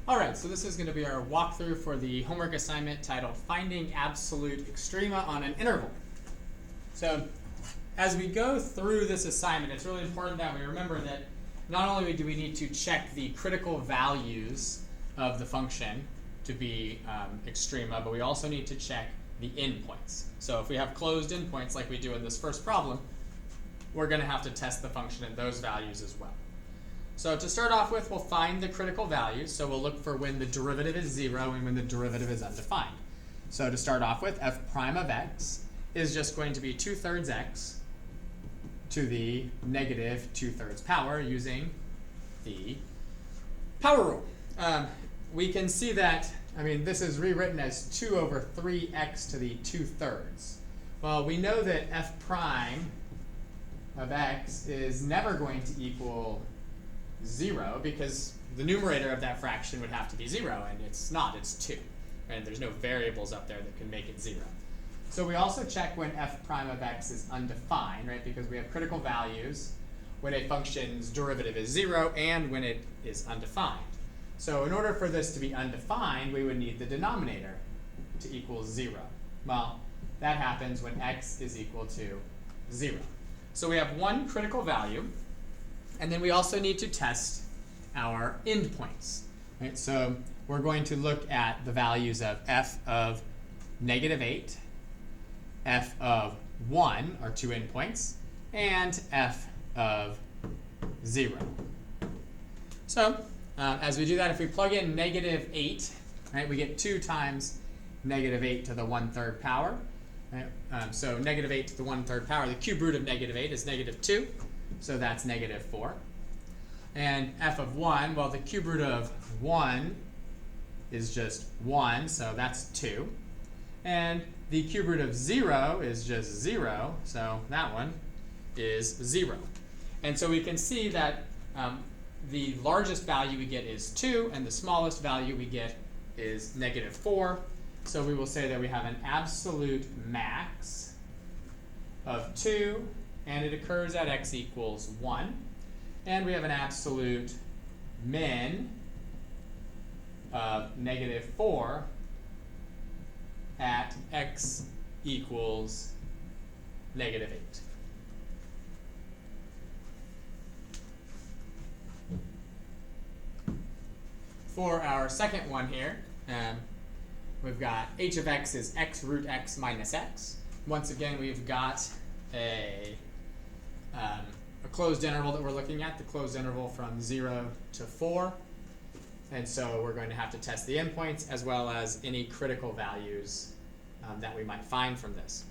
All right, so this is going to be our walkthrough for the homework assignment titled Finding Absolute Extrema on an Interval. So as we go through this assignment, it's really important that we remember that not only do we need to check the critical values of the function to be extrema, but we also need to check the endpoints. So if we have closed endpoints like we do in this first problem, we're going to have to test the function at those values as well. So to start off with, we'll find the critical values. So we'll look for when the derivative is 0 and when the derivative is undefined. So to start off with, f prime of x is just going to be 2/3 x to the negative 2/3 power using the power rule. We can see that, this is rewritten as 2/3x to the 2/3. Well, we know that f prime of x is never going to equal 0 because the numerator of that fraction would have to be 0, and it's not, it's 2. And there's no variables up there that can make it 0. So we also check when f prime of x is undefined, right? Because we have critical values when a function's derivative is 0 and when it is undefined. So in order for this to be undefined, we would need the denominator to equal 0. Well, that happens when x is equal to 0. So we have one critical value, and then we also need to test our endpoints. Right? So we're going to look at the values of f of -8, f of 1 are two endpoints, and f of 0. So as we do that, if we plug in -8, right, we get 2 times -8 to the 1/3 power. Right? So -8 to the 1/3 power, the cube root of -8 is -2. So that's -4. And f of 1, well, the cube root of 1 is just 1, so that's 2. And the cube root of 0 is just 0, so that one is 0. And so we can see that the largest value we get is 2, and the smallest value we get is -4. So we will say that we have an absolute max of 2, and it occurs at x equals 1. And we have an absolute min of -4 at x equals -8. For our second one here, we've got h of x is x root x minus x. Once again, we've got a closed interval that we're looking at, the closed interval from 0 to 4. And so we're going to have to test the endpoints as well as any critical values that we might find from this.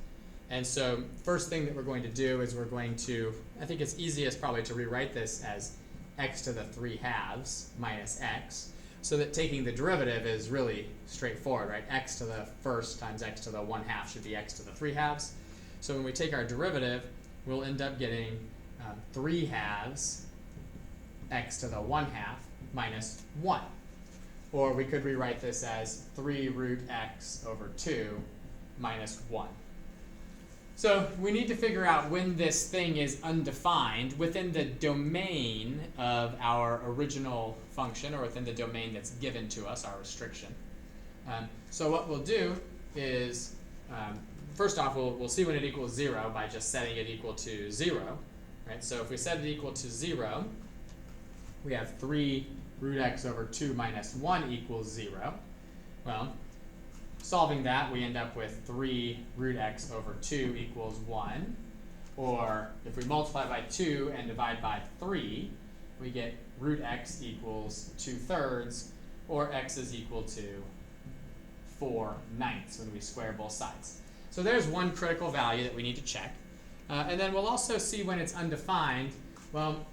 And so first thing that we're going to do is we're going to, I think it's easiest probably to rewrite this as x to the 3/2 minus x, so that taking the derivative is really straightforward, right? X to the first times x to the 1/2 should be x to the 3/2. So when we take our derivative, we'll end up getting 3/2 x to the 1/2 minus 1. Or we could rewrite this as 3 root x over 2 minus 1. So we need to figure out when this thing is undefined within the domain of our original function, or within the domain that's given to us, our restriction. So what we'll do is, first off, we'll see when it equals 0 by just setting it equal to 0. Right? So if we set it equal to 0, we have 3 root x over 2 minus 1 equals 0. Well, solving that, we end up with 3 root x over 2 equals 1. Or if we multiply by 2 and divide by 3, we get root x equals 2/3, or x is equal to 4/9 when we square both sides. So there's one critical value that we need to check. And then we'll also see when it's undefined. Well,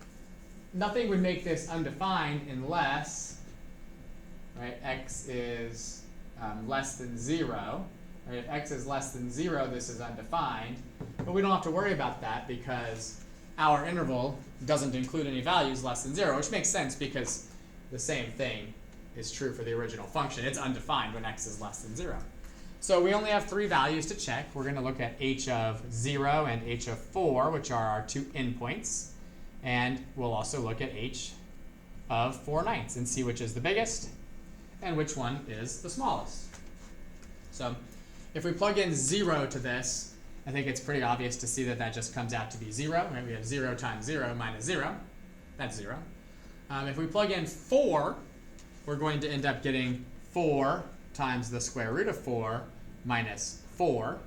nothing would make this undefined unless, right, x is less than 0. Right? If x is less than 0, this is undefined. But we don't have to worry about that because our interval doesn't include any values less than 0, which makes sense because the same thing is true for the original function. It's undefined when x is less than 0. So we only have 3 values to check. We're going to look at h of 0 and h of 4, which are our 2 endpoints. And we'll also look at h of 4/9 and see which is the biggest. and which one is the smallest. So if we plug in 0 to this, I think it's pretty obvious to see that that just comes out to be 0. Right? We have 0 times 0 minus 0. That's 0. If we plug in 4, we're going to end up getting 4 times the square root of 4 minus 4.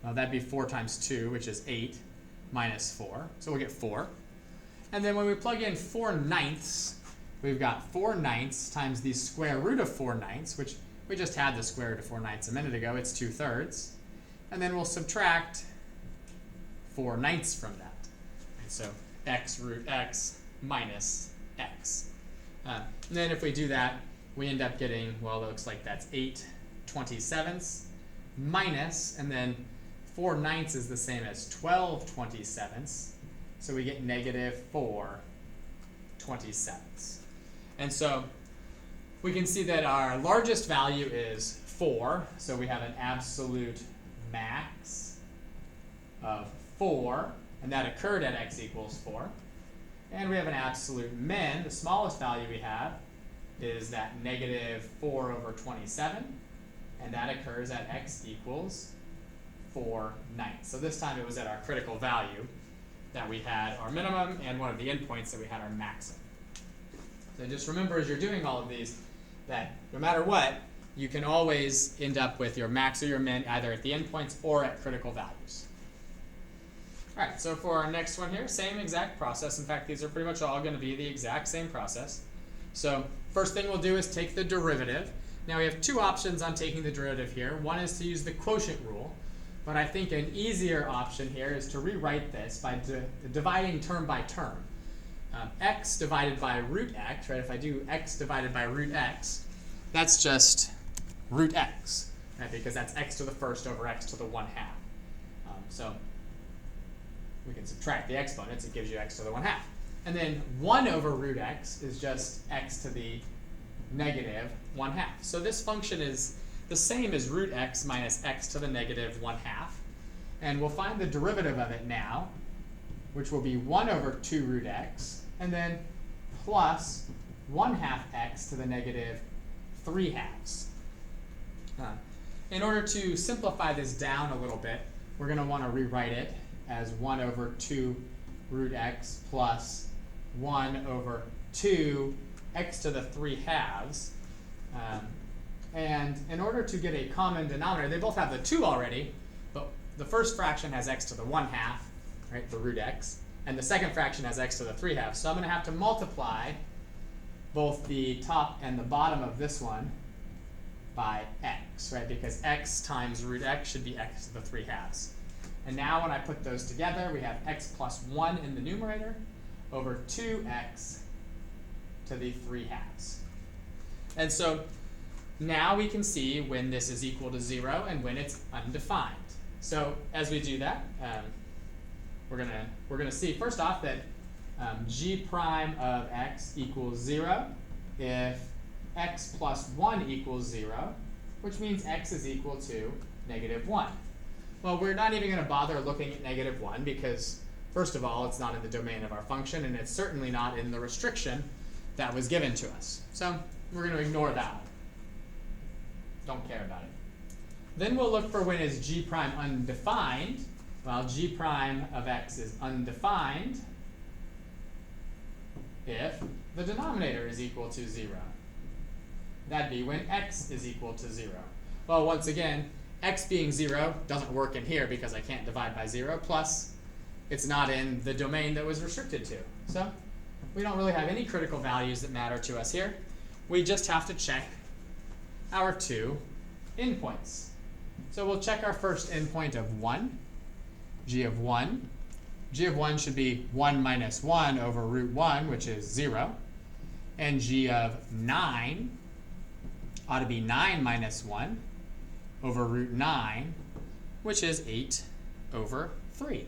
Well, that'd be 4 times 2, which is 8, minus 4. So we'll get 4. And then when we plug in 4/9, we've got 4/9 times the square root of 4/9, which we just had the square root of 4/9 a minute ago. It's 2/3. And then we'll subtract 4/9 from that. And so x root x minus x. And then if we do that, we end up getting, well, it looks like that's 8/27 minus, and then 4/9 is the same as 12/27. So we get negative 4/27. And so we can see that our largest value is 4. So we have an absolute max of 4, and that occurred at x equals 4. And we have an absolute min. The smallest value we have is that negative 4/27, and that occurs at x equals 4/9. So this time it was at our critical value that we had our minimum and one of the endpoints that we had our maximum. So just remember as you're doing all of these that no matter what, you can always end up with your max or your min either at the endpoints or at critical values. All right, so for our next one here, same exact process. In fact, these are pretty much all going to be the exact same process. So first thing we'll do is take the derivative. Now we have two options on taking the derivative here. One is to use the quotient rule, but I think an easier option here is to rewrite this by dividing term by term. X divided by root x, right? If I do x divided by root x, that's just root x, right? Because that's x to the first over x to the 1/2. So we can subtract the exponents, it gives you x to the 1/2. And then 1 over root x is just x to the negative 1/2. So this function is the same as root x minus x to the negative 1/2. And we'll find the derivative of it now, which will be 1 over 2 root x, and then plus 1/2 x to the negative 3/2. In order to simplify this down a little bit, we're going to want to rewrite it as 1 over 2 root x plus 1 over 2 x to the 3/2. And in order to get a common denominator, they both have the 2 already, but the first fraction has x to the 1/2, right, the root x, and the second fraction has x to the 3/2. So I'm going to have to multiply both the top and the bottom of this one by x, right, because x times root x should be x to the 3/2. And now when I put those together, we have x plus 1 in the numerator over 2x to the 3/2. And so now we can see when this is equal to 0 and when it's undefined. So as we do that, we're gonna see first off that g prime of x equals 0 if x plus 1 equals 0, which means x is equal to negative 1. Well, we're not even going to bother looking at negative 1 because, first of all, it's not in the domain of our function, and it's certainly not in the restriction that was given to us. So we're going to ignore that one. Don't care about it. Then we'll look for when is g prime undefined. Well, g prime of x is undefined if the denominator is equal to 0. That'd be when x is equal to 0. Well, once again, x being 0 doesn't work in here because I can't divide by 0, plus it's not in the domain that was restricted to. So we don't really have any critical values that matter to us here. We just have to check our two endpoints. So we'll check our first endpoint of 1, g of 1. G of 1 should be 1 minus 1 over root 1, which is 0. And g of 9 ought to be 9 minus 1 over root 9, which is 8 over 3.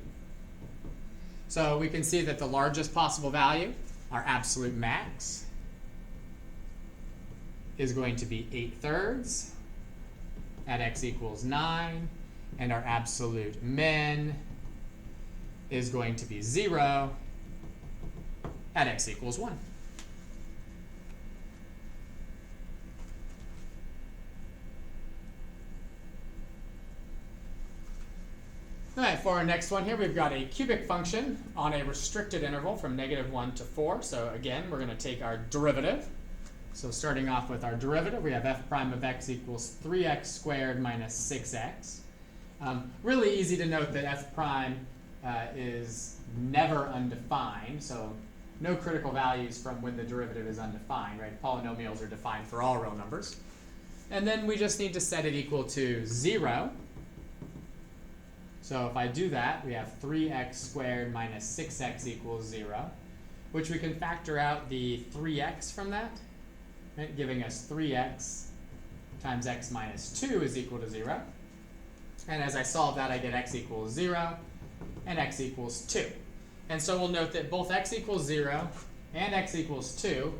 So we can see that the largest possible value, our absolute max, is going to be 8/3 at x equals 9, and our absolute min is going to be 0 at x equals 1. All right, for our next one here, we've got a cubic function on a restricted interval from -1 to 4. So again, we're going to take our derivative. So starting off with our derivative, we have f prime of x equals 3x squared minus 6x. Really easy to note that f prime is never undefined, so no critical values from when the derivative is undefined, right? Polynomials are defined for all real numbers. And then we just need to set it equal to 0. So if I do that, we have 3x squared minus 6x equals 0, which we can factor out the 3x from that, right? Giving us 3x times x minus 2 is equal to 0. And as I solve that, I get x equals 0 and x equals 2. And so we'll note that both x equals 0 and x equals 2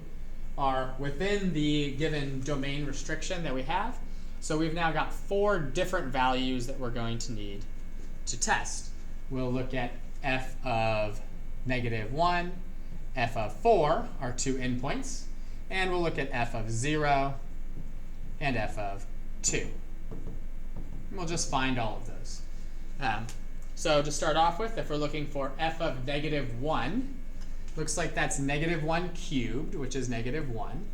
are within the given domain restriction that we have. So we've now got 4 different values that we're going to need to test. We'll look at f of -1, f of 4, our 2 endpoints, and we'll look at f of 0 and f of 2. And we'll just find all of those. So to start off with, if we're looking for f of -1, looks like that's -1 cubed, which is -1.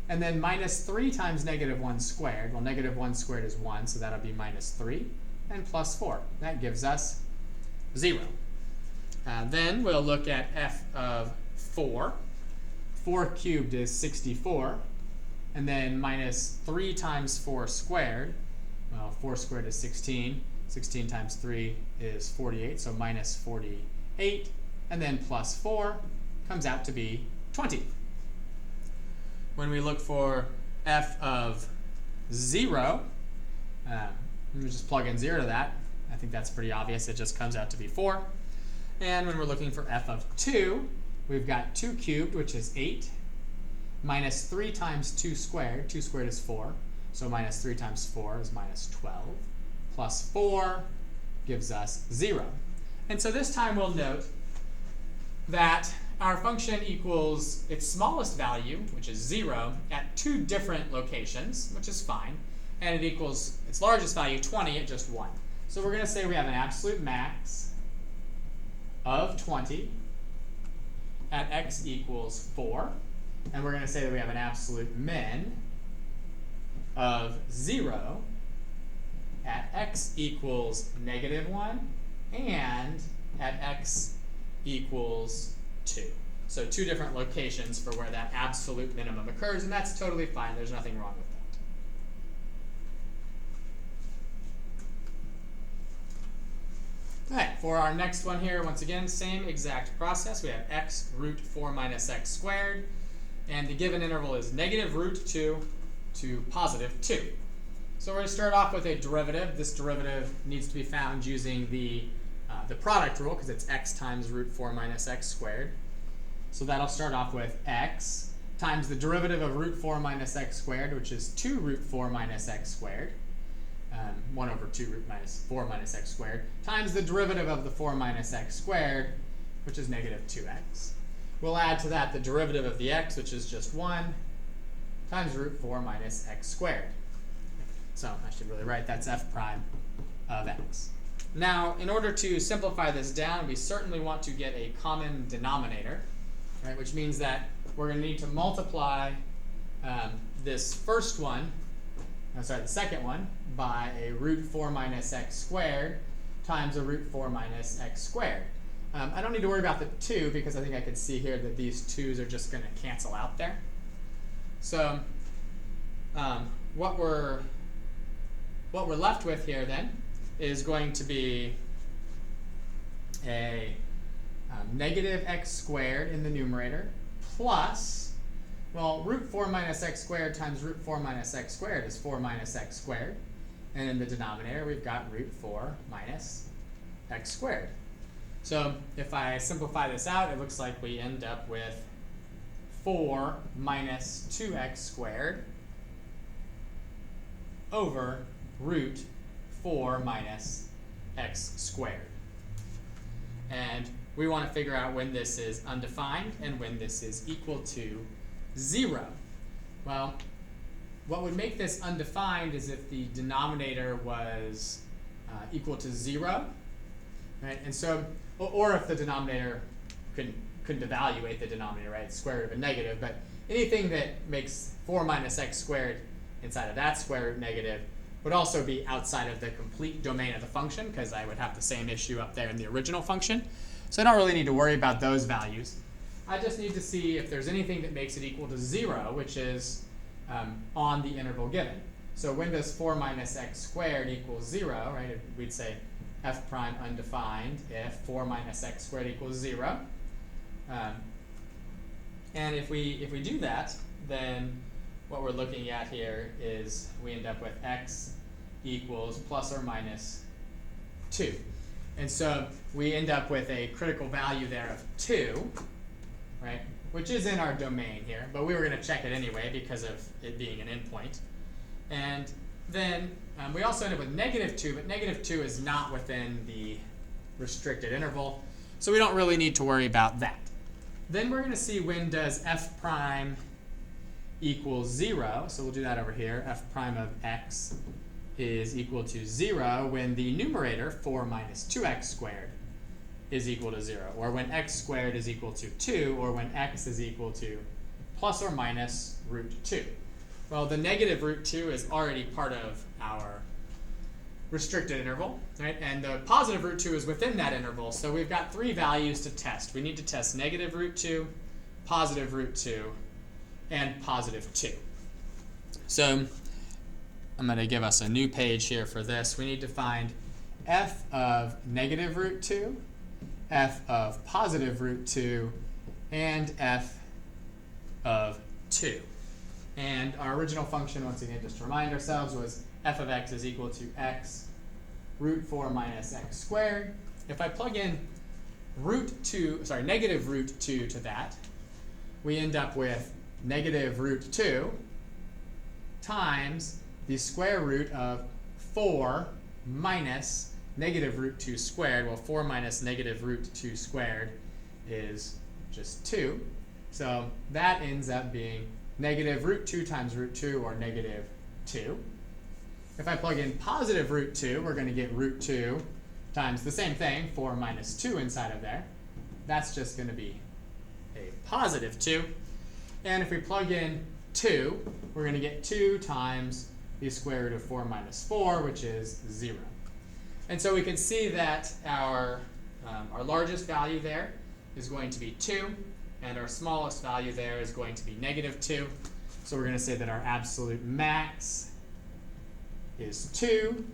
And then minus 3 times -1 squared. Well, -1 squared is 1, so that'll be minus 3. And plus 4. That gives us 0. Then we'll look at f of 4. 4 cubed is 64. And then minus 3 times 4 squared. Well, 4 squared is 16. 16 times 3 is 48, so minus 48. And then plus 4 comes out to be 20. When we look for f of 0, we just plug in 0 to that. I think that's pretty obvious. It just comes out to be 4. And when we're looking for f of 2, we've got 2 cubed, which is 8, minus 3 times 2 squared. 2 squared is 4. So minus 3 times 4 is minus 12. Plus 4 gives us 0. And so this time we'll note that our function equals its smallest value, which is 0, at 2 different locations, which is fine. And it equals its largest value, 20, at just 1. So we're going to say we have an absolute max of 20 at x equals 4. And we're going to say that we have an absolute min of 0 at x equals -1 and at x equals 2. So 2 different locations for where that absolute minimum occurs, and that's totally fine. There's nothing wrong with that. All right, for our next one here, once again, same exact process. We have x root 4 minus x squared, and the given interval is -√2 to +2. So we're going to start off with a derivative. This derivative needs to be found using the product rule, because it's x times root 4 minus x squared. So that'll start off with x times the derivative of root 4 minus x squared, which is 2 root 4 minus x squared. 1 over 2 root 4 minus x squared, times the derivative of the 4 minus x squared, which is -2x. We'll add to that the derivative of the x, which is just 1, times root 4 minus x squared. So I should really write that's f prime of x. Now, in order to simplify this down, we certainly want to get a common denominator, right? Which means that we're going to need to multiply this first one, the second one, by a root 4 minus x squared times a root 4 minus x squared. I don't need to worry about the 2 because I think I can see here that these 2's are just going to cancel out there. So what we're left with here then is going to be a negative x squared in the numerator plus, well, root 4 minus x squared times root 4 minus x squared is 4 minus x squared. And in the denominator, we've got root 4 minus x squared. So if I simplify this out, it looks like we end up with 4 minus 2x squared over root 4 minus x squared. And we want to figure out when this is undefined and when this is equal to 0. Well, what would make this undefined is if the denominator was equal to 0, right? And so, or if the denominator couldn't evaluate the denominator, right? It's square root of a negative, but anything that makes 4 minus x squared inside of that square root negative would also be outside of the complete domain of the function, because I would have the same issue up there in the original function. So I don't really need to worry about those values. I just need to see if there's anything that makes it equal to 0, which is on the interval given. So when does 4 minus x squared equal 0, right? We'd say f prime undefined if 4 minus x squared equals 0. And if we do that, then what we're looking at here is we end up with x equals plus or minus 2. And so we end up with a critical value there of 2, right, which is in our domain here, but we were going to check it anyway because of it being an endpoint. And then we also end up with negative 2, but negative 2 is not within the restricted interval, so we don't really need to worry about that. Then we're going to see when does f prime equals 0, so we'll do that over here. F prime of x is equal to 0 when the numerator, 4 minus 2x squared, is equal to 0, or when x squared is equal to 2, or when x is equal to plus or minus root 2. Well, the negative root 2 is already part of our restricted interval, right? And the positive root 2 is within that interval, so we've got 3 values to test. We need to test negative root 2, positive root 2, and positive 2. So I'm going to give us a new page here for this. We need to find f of negative root 2, f of positive root 2, and f of 2. And our original function, once again, just to remind ourselves, was f of x is equal to x root 4 minus x squared. If I plug in negative root 2 to that, we end up with negative root 2 times the square root of 4 minus negative root 2 squared. Well, 4 minus negative root 2 squared is just 2. So that ends up being negative root 2 times root 2, or negative 2. If I plug in positive root 2, we're going to get root 2 times the same thing, 4 minus 2 inside of there. That's just going to be a positive 2. And if we plug in 2, we're going to get 2 times the square root of 4 minus 4, which is 0. And so we can see that our largest value there is going to be 2, and our smallest value there is going to be negative 2. So we're going to say that our absolute max is 2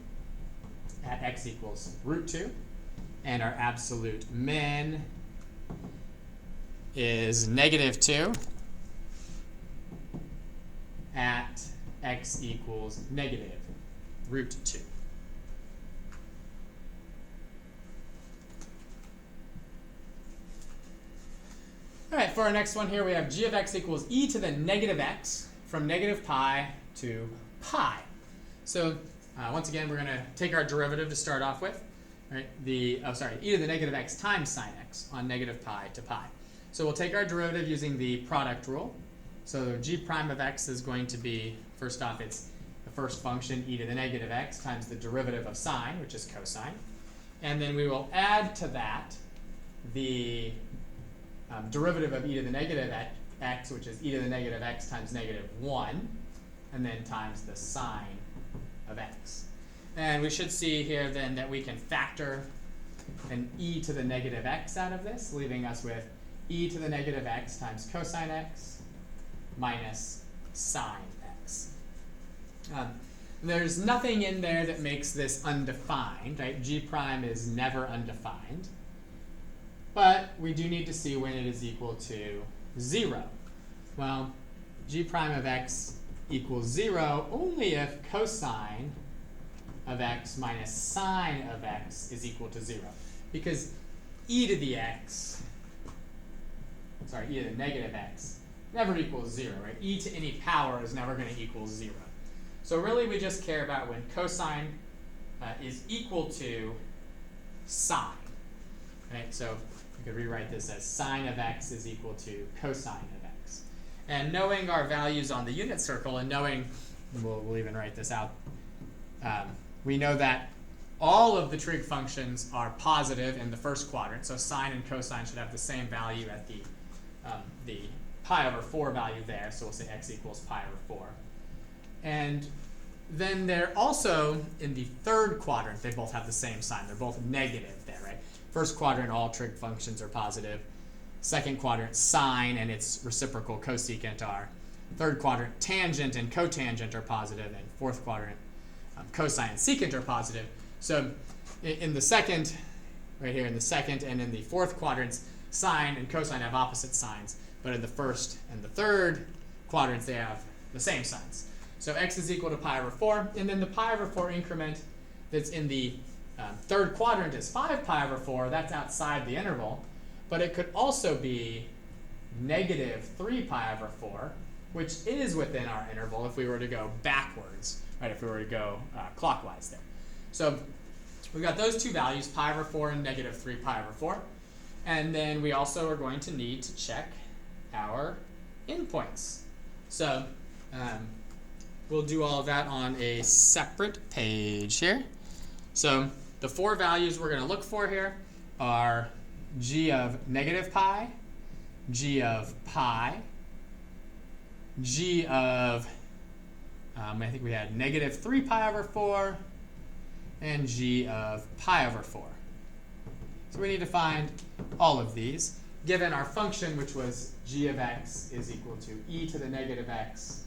at x equals root 2, and our absolute min is negative 2 at x equals negative root 2. All right, for our next one here, we have g of x equals e to the negative x from negative pi to pi. So once again, we're going to take our derivative to start off with. Right? E to the negative x times sine x on negative pi to pi. So we'll take our derivative using the product rule. So g prime of x is going to be, first off, it's the first function, e to the negative x, times the derivative of sine, which is cosine. And then we will add to that the derivative of e to the negative x, which is e to the negative x times negative 1, and then times the sine of x. And we should see here then that we can factor an e to the negative x out of this, leaving us with e to the negative x times cosine x minus sine x. There's nothing in there that makes this undefined, right? G prime is never undefined. But we do need to see when it is equal to 0. Well, g prime of x equals 0 only if cosine of x minus sine of x is equal to 0. Because e to the negative x never equals 0, right? E to any power is never going to equal 0. So really we just care about when cosine is equal to sine. Right? So we could rewrite this as sine of x is equal to cosine of x. And knowing our values on the unit circle, and knowing, we'll even write this out, we know that all of the trig functions are positive in the first quadrant, so sine and cosine should have the same value at the pi over 4 value there, so we'll say x equals pi over 4. And then they're also in the third quadrant, they both have the same sign. They're both negative there, right? First quadrant, all trig functions are positive. Second quadrant, sine and its reciprocal cosecant are. Third quadrant, tangent and cotangent are positive. And fourth quadrant, cosine and secant are positive. So in the second, right here in the second and in the fourth quadrants, sine and cosine have opposite signs. But in the first and the third quadrants, they have the same signs. So x is equal to pi over 4. And then the pi over 4 increment that's in the third quadrant is 5 pi over 4. That's outside the interval. But it could also be negative 3 pi over 4, which is within our interval if we were to go backwards, right? If we were to go clockwise there. So we've got those two values, pi over 4 and negative 3 pi over 4. And then we also are going to need to check our endpoints. So we'll do all of that on a separate page here. So the four values we're going to look for here are g of negative pi, g of pi, g of, I think we had negative 3 pi over 4, and g of pi over 4. So we need to find all of these, given our function, which was g of x is equal to e to the negative x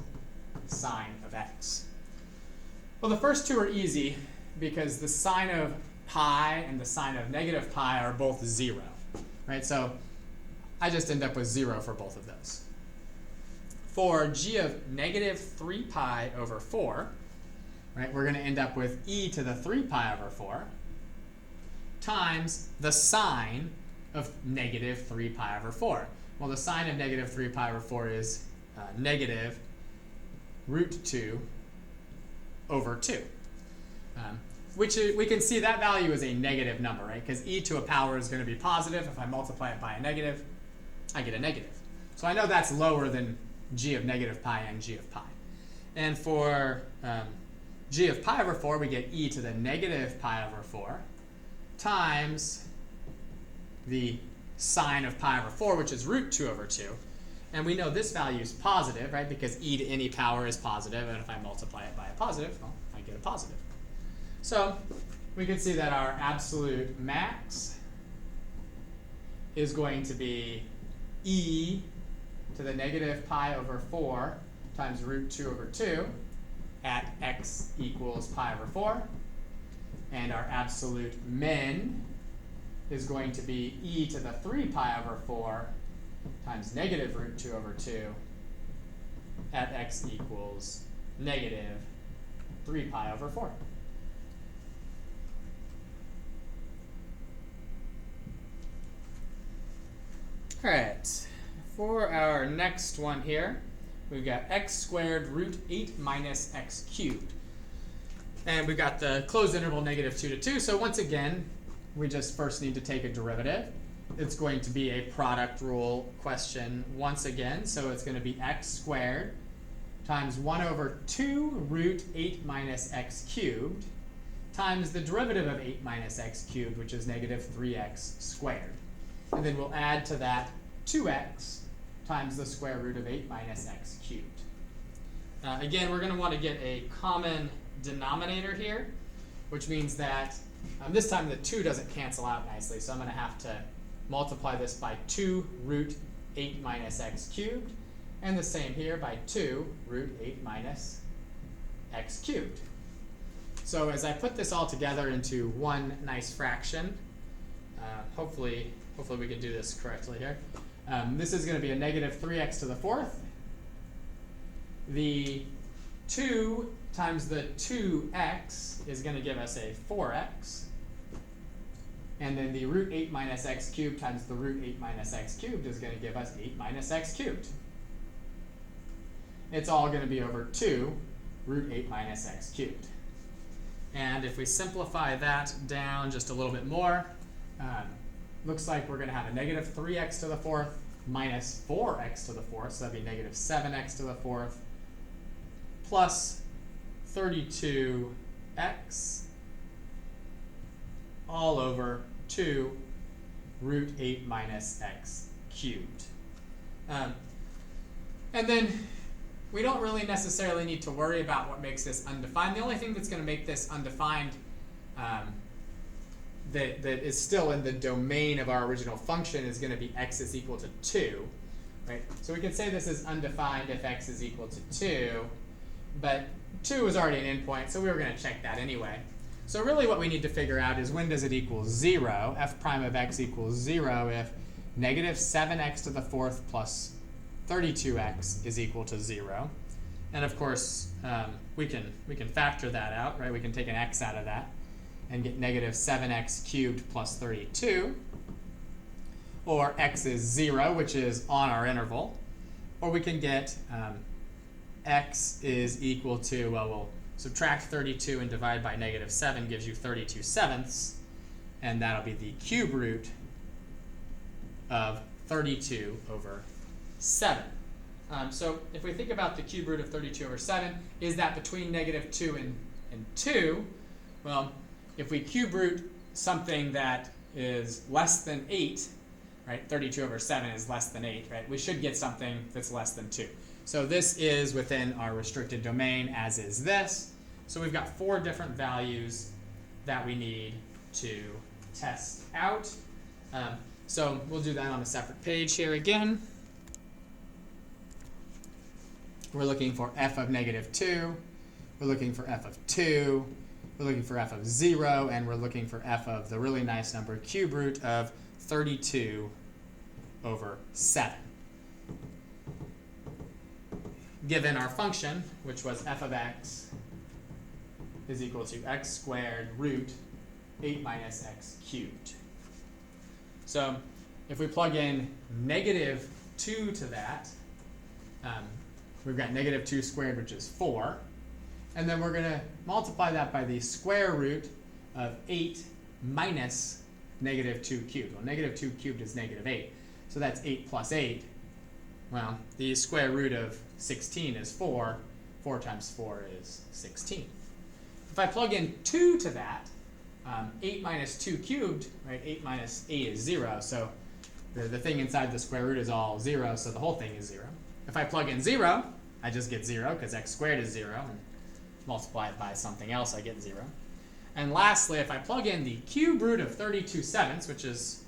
sine of x. Well, the first two are easy because the sine of pi and the sine of negative pi are both 0, right? So I just end up with 0 for both of those. For g of negative 3 pi over 4, right, we're going to end up with e to the 3 pi over 4 times the sine of negative 3 pi over 4. Well, the sine of negative 3 pi over 4 is negative root 2 over 2. Which we can see that value is a negative number, right? Because e to a power is going to be positive. If I multiply it by a negative, I get a negative. So I know that's lower than g of negative pi and g of pi. And for g of pi over 4, we get e to the negative pi over 4 times the sine of pi over 4, which is root 2 over 2. And we know this value is positive, right? Because e to any power is positive, and if I multiply it by a positive, well, I get a positive. So we can see that our absolute max is going to be e to the negative pi over 4 times root 2 over 2 at x equals pi over 4. And our absolute min is going to be e to the 3 pi over 4 times negative root 2 over 2 at x equals negative 3 pi over 4. All right, for our next one here, we've got x squared root 8 minus x cubed. And we've got the closed interval negative 2 to 2. So once again, we just first need to take a derivative. It's going to be a product rule question once again. So it's going to be x squared times 1 over 2 root 8 minus x cubed times the derivative of 8 minus x cubed, which is negative 3x squared. And then we'll add to that 2x times the square root of 8 minus x cubed. Again, we're going to want to get a common denominator here, which means that this time the 2 doesn't cancel out nicely, so I'm going to have to multiply this by 2 root 8 minus x cubed, and the same here by 2 root 8 minus x cubed. So as I put this all together into one nice fraction, hopefully we can do this correctly here. This is going to be a negative 3x to the 4th. The 2 times the 2x is going to give us a 4x. And then the root 8 minus x cubed times the root 8 minus x cubed is going to give us 8 minus x cubed. It's all going to be over 2 root 8 minus x cubed. And if we simplify that down just a little bit more, looks like we're going to have a negative 3x to the 4th minus 4x to the 4th, so that'd be negative 7x to the 4th plus 32x all over 2 root 8 minus x cubed. And then we don't really necessarily need to worry about what makes this undefined. The only thing that's going to make this undefined that is still in the domain of our original function is going to be x is equal to 2. Right? So we can say this is undefined if x is equal to 2, but 2 is already an endpoint, so we were going to check that anyway. So really what we need to figure out is when does it equal 0, f prime of x equals 0 if negative 7x to the 4th plus 32x is equal to 0. And of course, we can factor that out, right? We can take an x out of that and get negative 7x cubed plus 32. Or x is 0, which is on our interval. Or we can get x is equal to, well, we'll subtract 32 and divide by negative 7 gives you 32/7, and that'll be the cube root of 32 over 7. So if we think about the cube root of 32 over 7, is that between negative 2 and 2? Well, if we cube root something that is less than 8, right, 32 over 7 is less than 8, right, we should get something that's less than 2. So this is within our restricted domain, as is this. So we've got 4 different values that we need to test out. So we'll do that on a separate page here again. We're looking for f of negative 2. We're looking for f of 2. We're looking for f of 0. And we're looking for f of the really nice number cube root of 32 over 7. Given our function, which was f of x is equal to x squared root 8 minus x cubed. So if we plug in negative 2 to that, we've got negative 2 squared, which is 4. And then we're going to multiply that by the square root of 8 minus negative 2 cubed. Well, negative 2 cubed is negative 8. So that's 8 plus 8. Well, the square root of 16 is 4. 4 times 4 is 16. If I plug in 2 to that, 8 minus 2 cubed, right? 8 minus 8 is 0. So the thing inside the square root is all 0, so the whole thing is 0. If I plug in 0, I just get 0 because x squared is 0. And multiply it by something else, I get 0. And lastly, if I plug in the cube root of 32/7, which is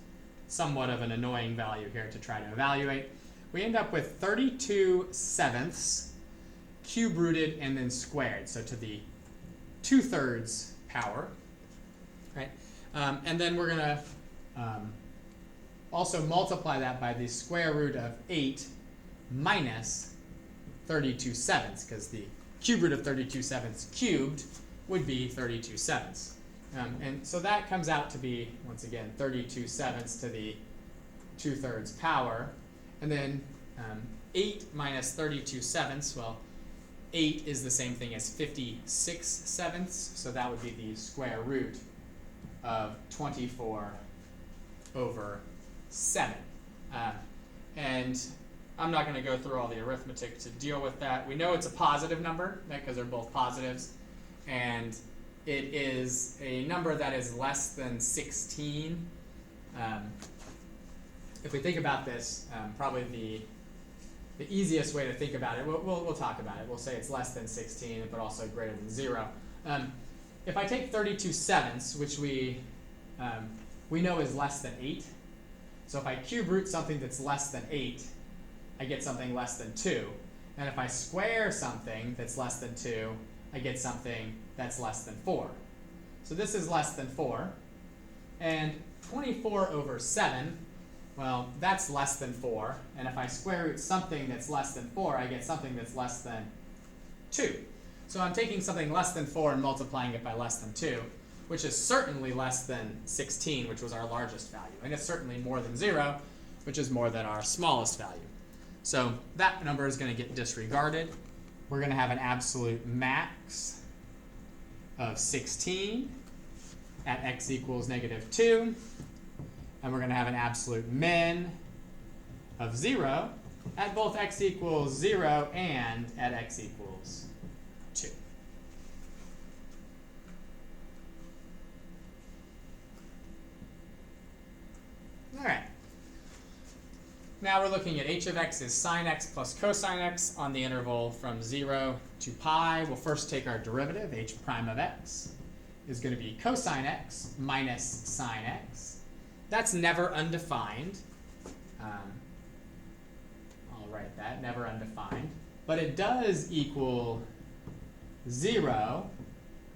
somewhat of an annoying value here to try to evaluate, we end up with 32/7 cube rooted and then squared, so to the 2/3 power, right? And then we're going to also multiply that by the square root of 8 minus 32/7, because the cube root of 32/7 cubed would be 32/7. And so that comes out to be, once again, 32/7 to the 2/3 power. And then 8 minus 32/7, well, 8 is the same thing as 56/7, so that would be the square root of 24 over 7. And I'm not going to go through all the arithmetic to deal with that. We know it's a positive number, right, because they're both positives. And it is a number that is less than 16. If we think about this, probably the easiest way to think about it, we'll talk about it. We'll say it's less than 16, but also greater than 0. If I take 32/7, which we know is less than 8, so if I cube root something that's less than 8, I get something less than 2. And if I square something that's less than 2, I get something that's less than 4. So this is less than 4. And 24 over 7, well, that's less than 4. And if I square root something that's less than 4, I get something that's less than 2. So I'm taking something less than 4 and multiplying it by less than 2, which is certainly less than 16, which was our largest value. And it's certainly more than 0, which is more than our smallest value. So that number is going to get disregarded. We're going to have an absolute max of 16 at x equals negative 2. And we're going to have an absolute min of 0 at both x equals 0 and at x equals 2. now we're looking at h of x is sine x plus cosine x on the interval from 0 to pi. We'll first take our derivative. H prime of x is going to be cosine x minus sine x. That's never undefined. I'll write that, never undefined. But it does equal 0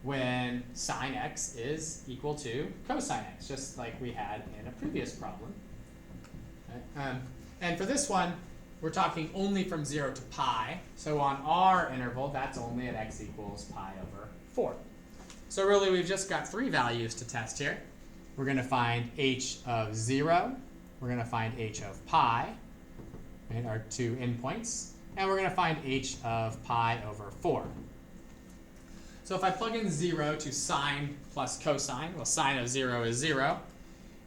when sine x is equal to cosine x, just like we had in a previous problem. Okay. And for this one, we're talking only from 0 to pi. So on our interval, that's only at x equals pi over 4. So really, we've just got 3 values to test here. We're going to find h of 0. We're going to find h of pi, right, our 2 endpoints. And we're going to find h of pi over 4. So if I plug in 0 to sine plus cosine, well, sine of 0 is 0.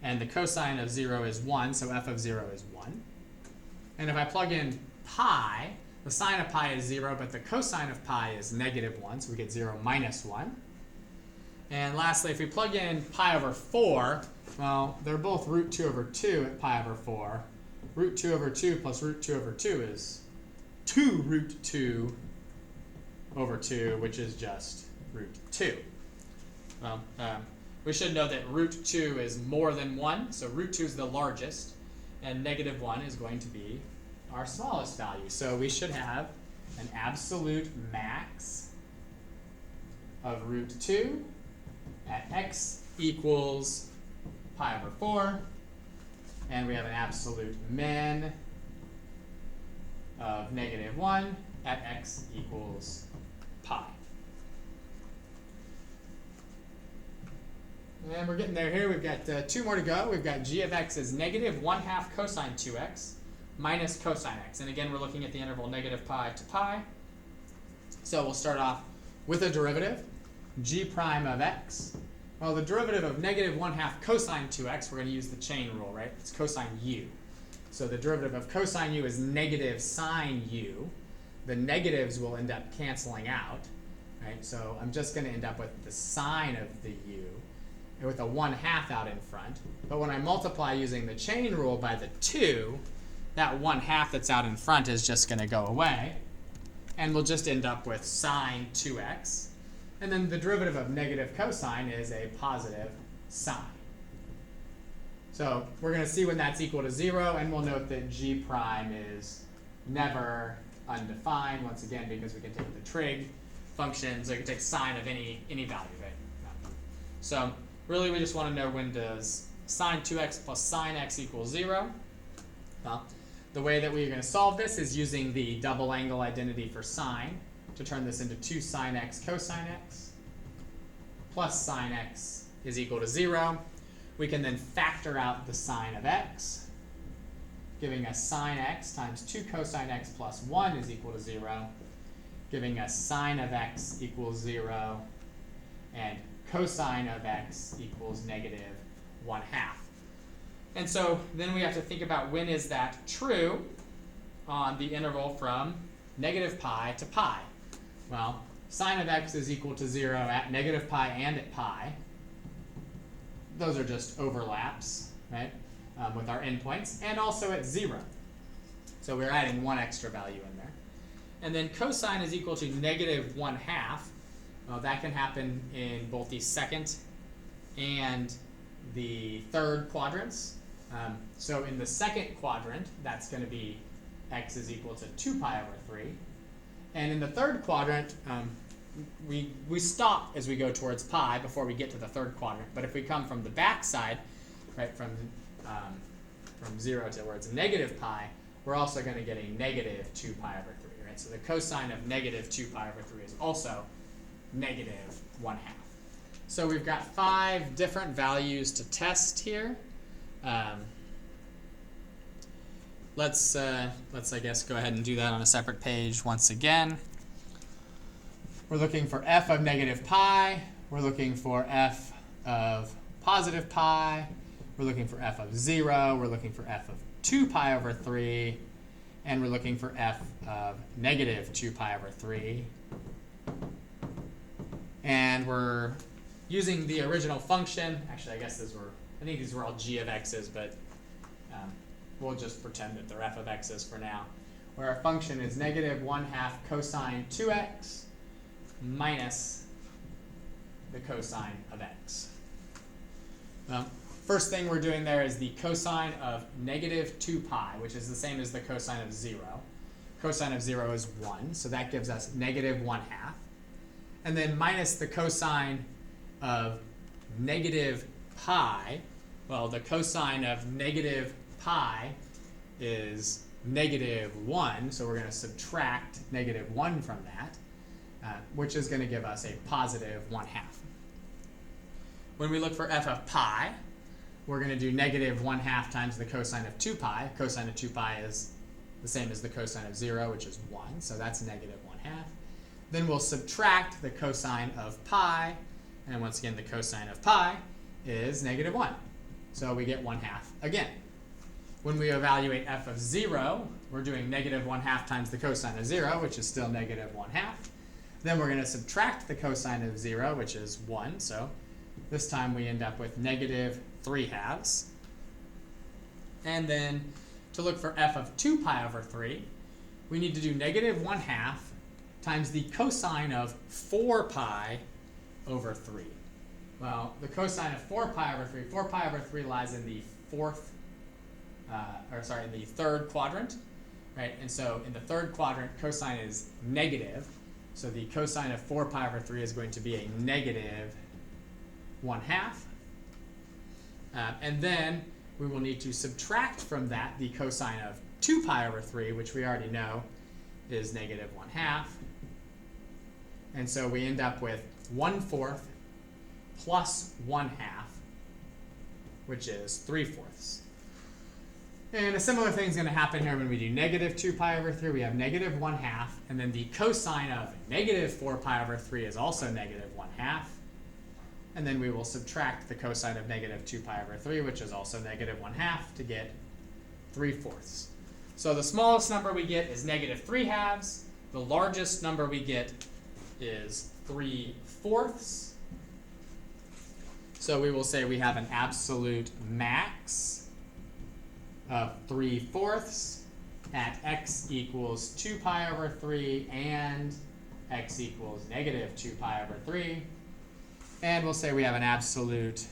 And the cosine of 0 is 1, so f of 0 is 1. And if I plug in pi, the sine of pi is 0, but the cosine of pi is negative 1, so we get 0 minus 1. And lastly, if we plug in pi over 4, well, they're both root 2 over 2 at pi over 4. Root 2 over 2 plus root 2 over 2 is 2 root 2 over 2, which is just root 2. Well, we should know that root 2 is more than 1, so root 2 is the largest, and negative 1 is going to be our smallest value. So we should have an absolute max of root 2 at x equals pi over 4, and we have an absolute min of negative 1 at x equals pi. And we're getting there here. We've got 2 more to go. We've got g of x is negative 1/2 cosine 2x minus cosine x. And again, we're looking at the interval negative pi to pi. So we'll start off with a derivative, g prime of x. Well, the derivative of negative 1/2 cosine 2x, we're going to use the chain rule, right? It's cosine u. So the derivative of cosine u is negative sine u. The negatives will end up canceling out, right? So I'm just going to end up with the sine of the u with a 1/2 out in front. But when I multiply using the chain rule by the 2, that 1/2 that's out in front is just going to go away. And we'll just end up with sine 2x. And then the derivative of negative cosine is a positive sine. So we're going to see when that's equal to 0, and we'll note that g prime is never undefined, once again, because we can take the trig functions, or we can take sine of any value, right? So really, we just want to know when does sine 2x plus sine x equal 0. Well, the way that we're going to solve this is using the double angle identity for sine to turn this into 2 sine x cosine x plus sine x is equal to 0. We can then factor out the sine of x, giving us sine x times 2 cosine x plus 1 is equal to 0, giving us sine of x equals 0, and cosine of x equals negative 1/2. And so then we have to think about when is that true on the interval from negative pi to pi. Well, sine of x is equal to 0 at negative pi and at pi. Those are just overlaps, right, with our endpoints, and also at 0. So we're adding 1 extra value in there. And then cosine is equal to negative 1/2. That can happen in both the second and the third quadrants. So in the second quadrant, that's going to be x is equal to 2 pi over 3. And in the third quadrant, we stop as we go towards pi before we get to the third quadrant. But if we come from the back side, right, from 0 to where it's negative pi, we're also going to get a negative 2 pi over 3. Right? So the cosine of negative 2 pi over 3 is also negative 1/2. So we've got 5 different values to test here. Let's I guess go ahead and do that on a separate page once again. We're looking for f of negative pi. We're looking for f of positive pi. We're looking for f of 0. We're looking for f of 2 pi over 3. And we're looking for f of negative 2 pi over 3. And we're using the original function. Actually, I think these were all g of x's, but we'll just pretend that they're f of x's for now, where our function is negative 1/2 cosine 2x minus the cosine of x. First thing we're doing there is the cosine of negative 2 pi, which is the same as the cosine of 0. Cosine of 0 is 1, so that gives us negative 1/2. And then minus the cosine of negative pi. Well, the cosine of negative pi is negative 1, so we're going to subtract negative 1 from that, which is going to give us a positive 1/2. When we look for f of pi, we're going to do negative 1/2 times the cosine of 2 pi. Cosine of 2 pi is the same as the cosine of 0, which is 1, so that's negative 1/2. Then we'll subtract the cosine of pi, and once again the cosine of pi is negative 1. So we get 1/2 again. When we evaluate f of 0, we're doing negative 1/2 times the cosine of 0, which is still negative 1/2. Then we're going to subtract the cosine of 0, which is 1, so this time we end up with negative 3/2. And then to look for f of 2 pi over 3, we need to do negative 1/2 times the cosine of 4 pi over 3. Well, the cosine of 4 pi over 3 lies in the third quadrant, right? And so in the third quadrant, cosine is negative. So the cosine of 4 pi over 3 is going to be a negative 1/2. And then we will need to subtract from that the cosine of 2 pi over 3, which we already know is negative 1/2. And so we end up with 1/4 plus 1/2, which is 3/4. And a similar thing is going to happen here when we do negative 2 pi over 3. We have negative 1/2, and then the cosine of negative 4 pi over 3 is also negative 1/2. And then we will subtract the cosine of negative 2 pi over 3, which is also negative 1/2, to get 3/4. So the smallest number we get is negative 3/2. The largest number we get is 3/4. So we will say we have an absolute max of 3/4 at x equals 2 pi over 3 and x equals negative 2 pi over 3. And we'll say we have an absolute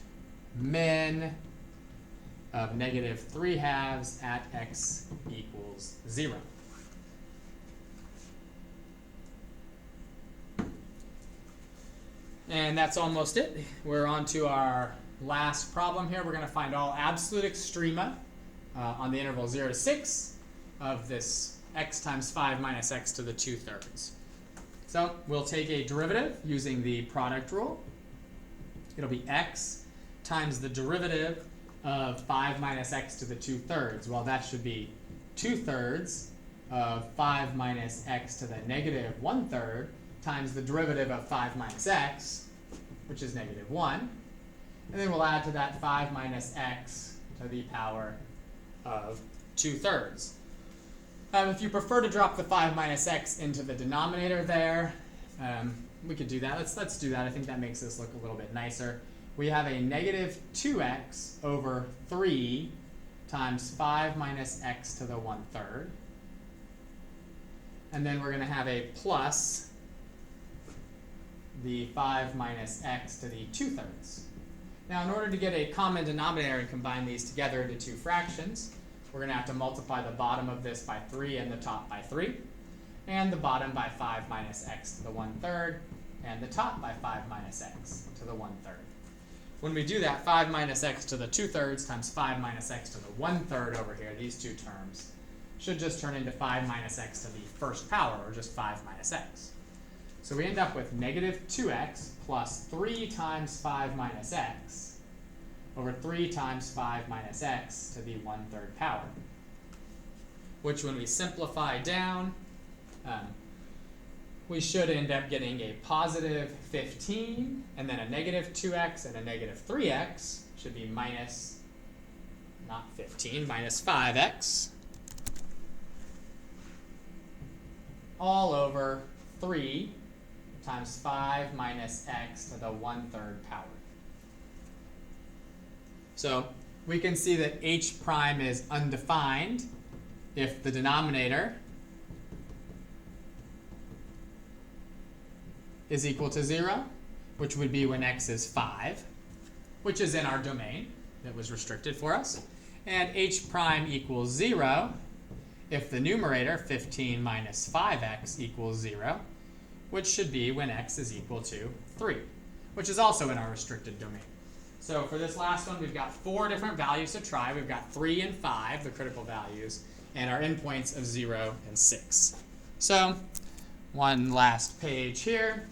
min of negative 3/2 at x equals 0. And that's almost it. We're on to our last problem here. We're going to find all absolute extrema on the interval 0 to 6 of this x times 5 minus x to the 2/3. So we'll take a derivative using the product rule. It'll be x times the derivative of 5 minus x to the 2/3. Well, that should be 2/3 of 5 minus x to the negative 1/3 times the derivative of 5 minus x, which is negative 1. And then we'll add to that 5 minus x to the power of 2/3. If you prefer to drop the 5 minus x into the denominator there, we could do that. Let's do that. I think that makes this look a little bit nicer. We have a negative 2x over 3 times 5 minus x to the 1/3. And then we're going to have a plus the 5 minus x to the 2/3. Now, in order to get a common denominator and combine these together into two fractions, we're going to have to multiply the bottom of this by 3 and the top by 3, and the bottom by 5 minus x to the 1/3, and the top by 5 minus x to the 1/3. When we do that, 5 minus x to the 2/3 times 5 minus x to the 1/3 over here, these two terms, should just turn into 5 minus x to the first power, or just 5 minus x. So we end up with negative 2x plus 3 times 5 minus x over 3 times 5 minus x to the 1/3 power, which when we simplify down, we should end up getting a positive 15, and then a negative 2x and a negative 3x should be minus, not 15, minus 5x, all over 3 times 5 minus x to the 1/3 power. So we can see that h prime is undefined if the denominator is equal to 0, which would be when x is 5, which is in our domain that was restricted for us. And h prime equals 0 if the numerator, 15 minus 5x, equals 0, which should be when x is equal to 3, which is also in our restricted domain. So for this last one, we've got 4 different values to try. We've got 3 and 5, the critical values, and our endpoints of 0 and 6. So one last page here.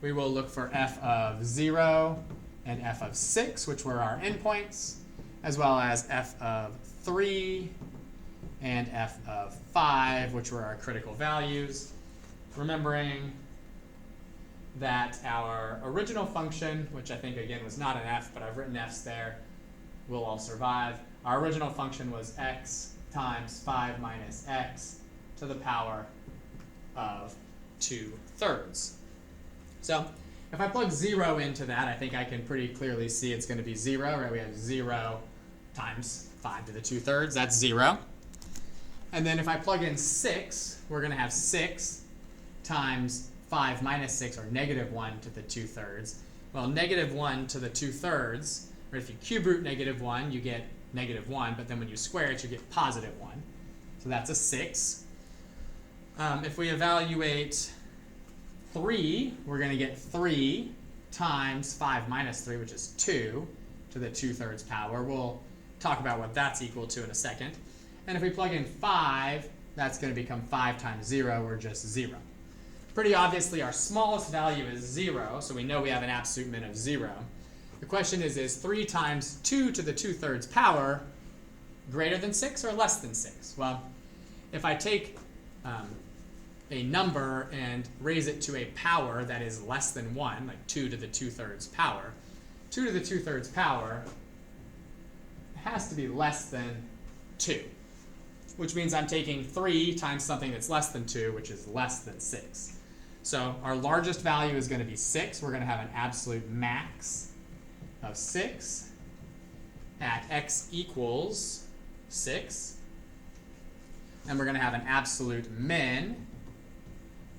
We will look for f of 0 and f of 6, which were our endpoints, as well as f of 3 and f of 5, which were our critical values. Remembering that our original function, which I think again was not an f, but I've written f's there, will all survive. Our original function was x times 5 minus x to the power of 2/3. So if I plug 0 into that, I think I can pretty clearly see it's going to be 0, right? We have 0 times 5 to the 2/3, that's 0. And then if I plug in 6, we're going to have 6 times 5 minus 6, or negative 1 to the 2/3. Well, negative 1 to the 2/3, or if you cube root negative 1, you get negative 1, but then when you square it, you get positive 1. So that's a 6. If we evaluate 3, we're going to get 3 times 5 minus 3, which is 2 to the 2/3 power. We'll talk about what that's equal to in a second. And if we plug in 5, that's going to become 5 times 0, or just 0. Pretty obviously, our smallest value is 0, so we know we have an absolute min of 0. The question is 3 times 2 to the 2/3 power greater than 6 or less than 6? Well, if I take a number and raise it to a power that is less than 1, like 2 to the 2/3 power, 2 to the 2/3 power has to be less than 2, which means I'm taking 3 times something that's less than 2, which is less than 6. So our largest value is going to be 6. We're going to have an absolute max of 6 at x equals 6. And we're going to have an absolute min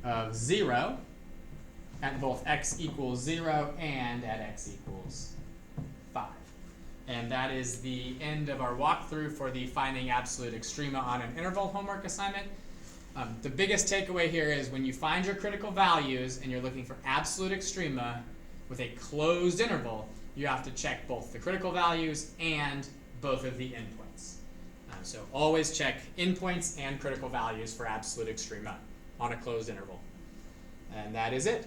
of 0 at both x equals 0 and at x equals 5. And that is the end of our walkthrough for the Finding Absolute Extrema on an Interval homework assignment. The biggest takeaway here is when you find your critical values and you're looking for absolute extrema with a closed interval, you have to check both the critical values and both of the endpoints. So always check endpoints and critical values for absolute extrema on a closed interval. And that is it.